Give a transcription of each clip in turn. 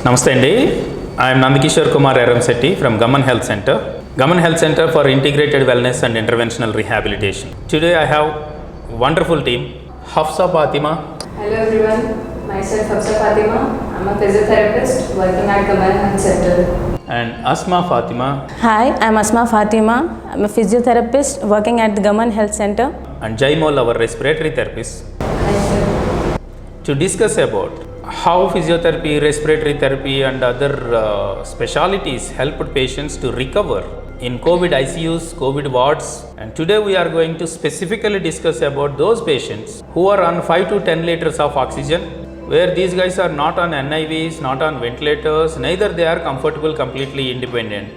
Namaste Andi. I am Nandakishore Kumar Eramsetti from Gaman Health Center. Gaman Health Center for Integrated Wellness and Interventional Rehabilitation. Today I have a wonderful team. Hafsa Fatima. Hello everyone, myself Hafsa Fatima. I'm a physiotherapist working at Gaman Health Center. And Asma Fatima. Hi, I'm Asma Fatima. I'm a physiotherapist working at the Gaman Health Center. And Jaimol, our respiratory therapist. Hi sir. To discuss about how physiotherapy, respiratory therapy and other specialties helped patients to recover in COVID ICUs, COVID wards. And today we are going to specifically discuss about those patients who are on 5 to 10 liters of oxygen, where these guys are not on NIVs, not on ventilators, neither they are comfortable, completely independent.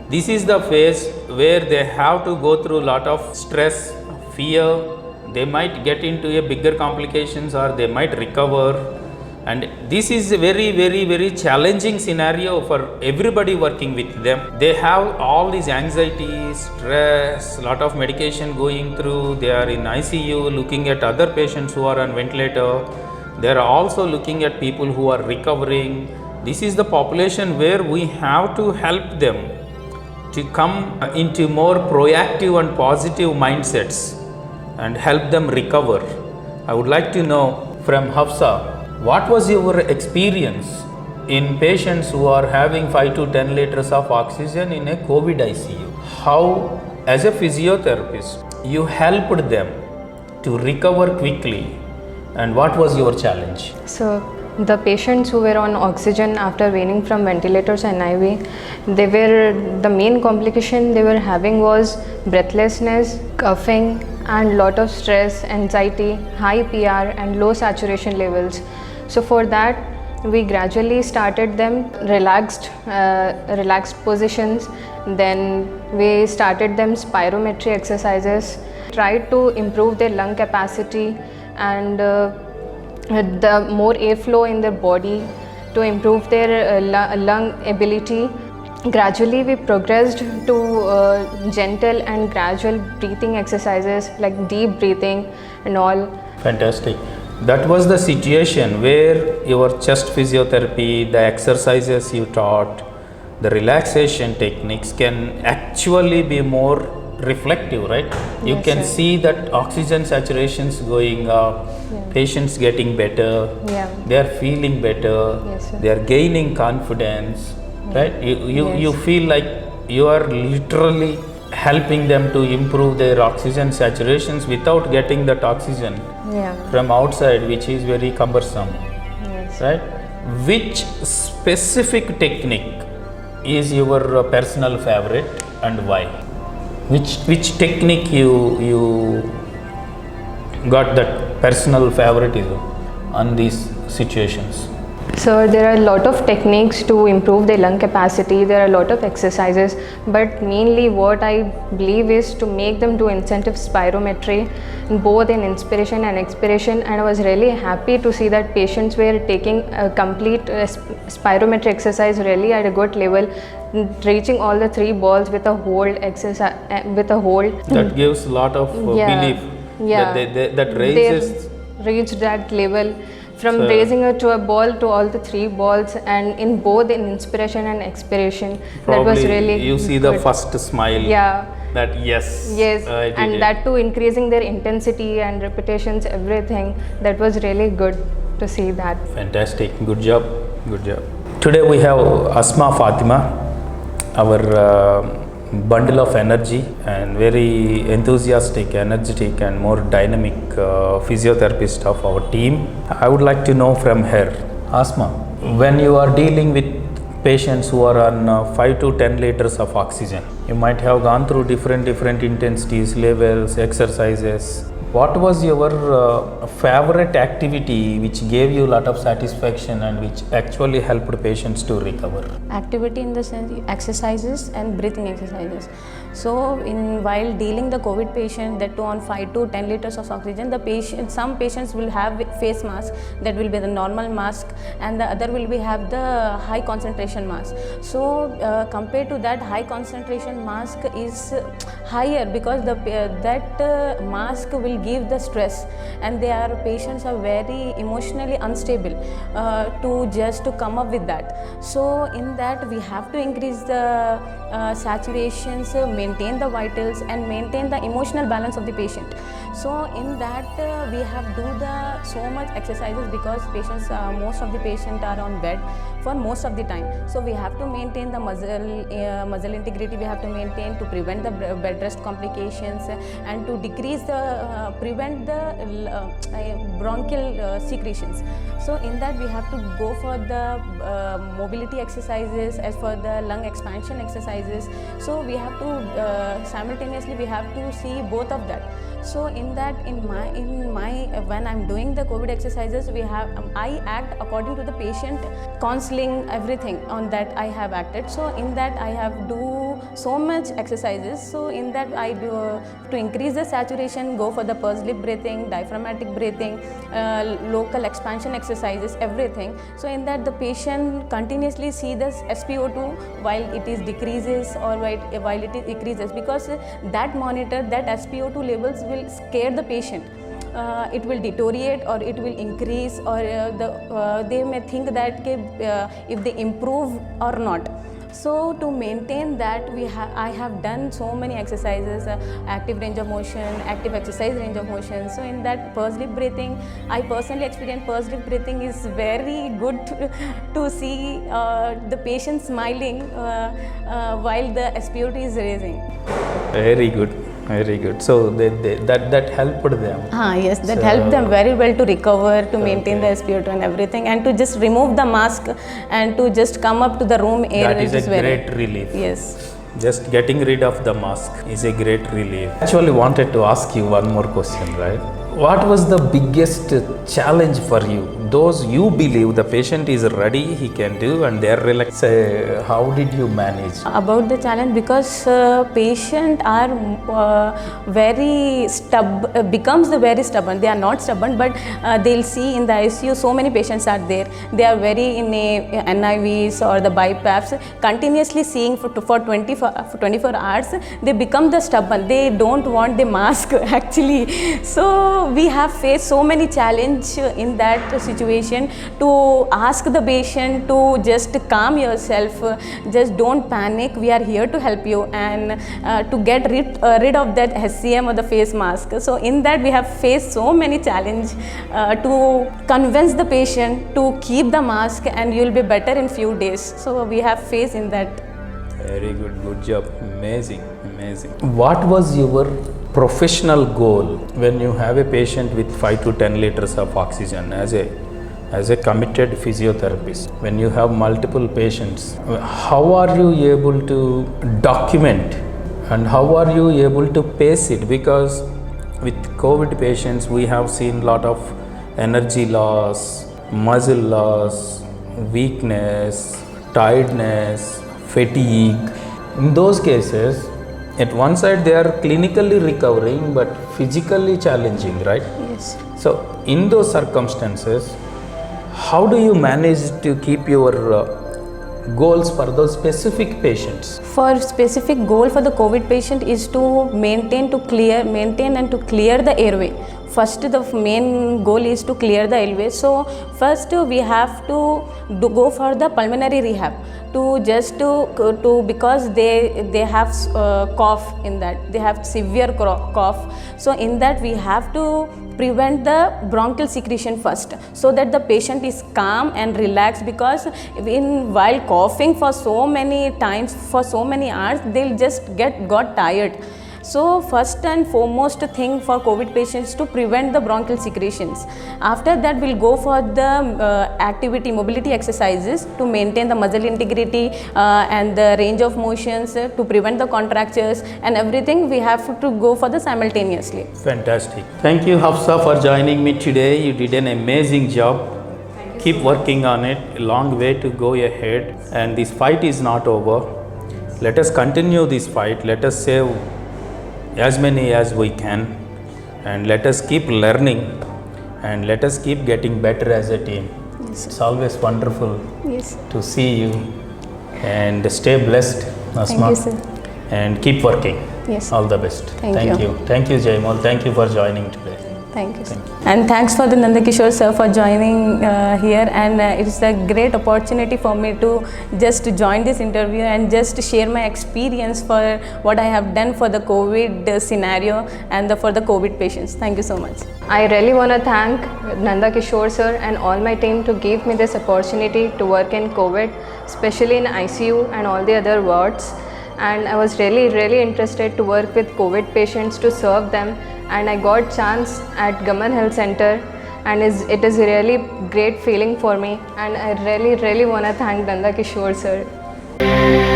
This is the phase where they have to go through a lot of stress, fear, they might get into a bigger complications or they might recover. And this is a very challenging scenario for everybody working with them. They have all these anxieties, stress, lot of medication going through. They are in ICU looking at other patients who are on ventilator. They are also looking at people who are recovering. This is the population where we have to help them to come into more proactive and positive mindsets and help them recover. I would like to know from Hafsa, what was your experience in patients who are having 5 to 10 liters of oxygen in a COVID ICU? How, as a physiotherapist, you helped them to recover quickly, and what was your challenge? So the patients who were on oxygen after weaning from ventilators and IV, the main complication they were having was breathlessness, coughing and lot of stress, anxiety, high PR and low saturation levels. So for that we gradually started them relaxed positions, then we started them spirometry exercises, tried to improve their lung capacity and the more airflow in their body to improve their lung ability. Gradually we progressed to gentle and gradual breathing exercises like deep breathing and all. Fantastic. That was the situation where your chest physiotherapy, the exercises you taught, the relaxation techniques can actually be more reflective, right? You Yes, can sir. see that oxygen saturations going up, patients getting better, Yeah. they are feeling better, Yes, sir. they are gaining confidence, right? You Yes. feel like you are literally helping them to improve their oxygen saturations without getting that oxygen Yeah. from outside, which is very cumbersome, Yes. right? Which specific technique is your personal favorite and why? Which technique you got that personal favoritism on these situations? So there are a lot of techniques to improve their lung capacity, there are a lot of exercises, but mainly what I believe is to make them do intensive spirometry both in inspiration and expiration, and I was really happy to see that patients were taking a complete spirometry exercise really at a good level, reaching all the 3 balls with a hold exercise with a hold. That gives a lot of belief that raises. They reached that level from So- raising it to a ball to all the 3 balls, and in both in inspiration and expiration. That was Probably really you see good. the first smile. Yeah. That yes. Yes, I did and it. that too increasing their intensity and repetitions, everything. That was really good to see that. Fantastic. Good job. Good job. Today we have Asma Fatima, our bundle of energy and very enthusiastic, energetic and more dynamic physiotherapist of our team. I would like to know from her, Asma, when you are dealing with patients who are on 5 to 10 liters of oxygen, you might have gone through different intensities, levels, exercises. What was your favorite activity which gave you a lot of satisfaction and which actually helped patients to recover? Activity in the sense exercises and breathing exercises. So while dealing the COVID patient, that too on 5 to 10 liters of oxygen, some patients will have face mask, that will be the normal mask, and the other will be have the high concentration mask. So compared to that, high concentration mask is higher because that mask will give the stress, and their patients are very emotionally unstable to come up with that. So in that we have to increase the saturations, maintain the vitals, and maintain the emotional balance of the patient. So in that we have do the so much exercises because most of the patient are on bed for most of the time. So we have to maintain the muscle integrity. We have to maintain to prevent the bed rest complications and to decrease the prevent the bronchial secretions. So in that we have to go for the mobility exercises as for the lung expansion exercises. So we have to simultaneously we have to see both of that. So in that in my when I'm doing the COVID exercises, I act according to the patient, counseling, everything on that I have acted. So in that I have do so much exercises. So in that I do to increase the saturation, go for the pursed lip breathing, diaphragmatic breathing, local expansion exercises, everything. So in that the patient continuously see this SpO2 while it is decreases or while it is increases, because that monitor, that SpO2 levels will scare the patient. It will deteriorate or it will increase, or they may think that if they improve or not. So to maintain that, I have done so many exercises, active range of motion, active exercise range of motion. So in that pursed lip breathing, I personally experienced pursed lip breathing is very good to see the patient smiling while the SpO2 is raising. Very good. Very good. So that helped them. Yes, that helped them very well to recover, to maintain the SpO2 and everything, and to just remove the mask and to just come up to the room air. That is a great relief. Yes. Just getting rid of the mask is a great relief. Actually wanted to ask you one more question, right? What was the biggest challenge for you? Those you believe the patient is ready, he can do, and they are relaxed. Say, how did you manage? About the challenge, because patient are very stubborn, becomes the very stubborn. They are not stubborn, but they'll see in the ICU so many patients are there. They are very in a NIVs or the BiPAPs, continuously seeing for 24 hours. They become the stubborn. They don't want the mask actually. So we have faced so many challenges in that situation, to ask the patient to just calm yourself, just don't panic, we are here to help you, and to get rid of that SCM or the face mask. So in that we have faced so many challenges to convince the patient to keep the mask and you will be better in few days. So we have faced in that. Very good job. Amazing. What was your professional goal when you have a patient with 5 to 10 liters of oxygen as a committed physiotherapist? When you have multiple patients, how are you able to document and how are you able to pace it? Because with COVID patients, we have seen a lot of energy loss, muscle loss, weakness, tiredness, fatigue. In those cases, at one side they are clinically recovering but physically challenging, right? Yes. So in those circumstances, how do you manage to keep your goals for those specific patients? For specific goal for the COVID patient is to maintain and to clear the airway. First, the main goal is to clear the airway. So first we have to go for the pulmonary rehab, to because they have cough in that, they have severe cough. So in that we have to prevent the bronchial secretion first, so that the patient is calm and relaxed, because while coughing for so many times for so many hours, they'll just got tired. So first and foremost thing for COVID patients to prevent the bronchial secretions. After that we'll go for the mobility exercises to maintain the muscle integrity and the range of motions, to prevent the contractures and everything. We have to go for the simultaneously. Fantastic. Thank you, Hafsa, for joining me today. You did an amazing job. Keep working on it. A long way to go ahead, and this fight is not over. Let us continue this fight. Let us save as many as we can, and let us keep learning, and let us keep getting better as a team. Yes, It's always wonderful yes. to see you, and stay blessed, Asma. you, sir. And keep working. Yes. All the best. Thank you. Thank you, Jaimal. Thank you for joining today. Thank you, sir. And thanks for the Nandakishore sir for joining here, and it's a great opportunity for me to just join this interview and just share my experience for what I have done for the COVID scenario and for the COVID patients. Thank you so much. I really want to thank Nanda Kishore sir and all my team to give me this opportunity to work in COVID, especially in ICU and all the other wards. And I was really interested to work with COVID patients to serve them, and I got chance at Gaman Health Center, and it is really great feeling for me, and I really want to thank Nanda Kishore sir.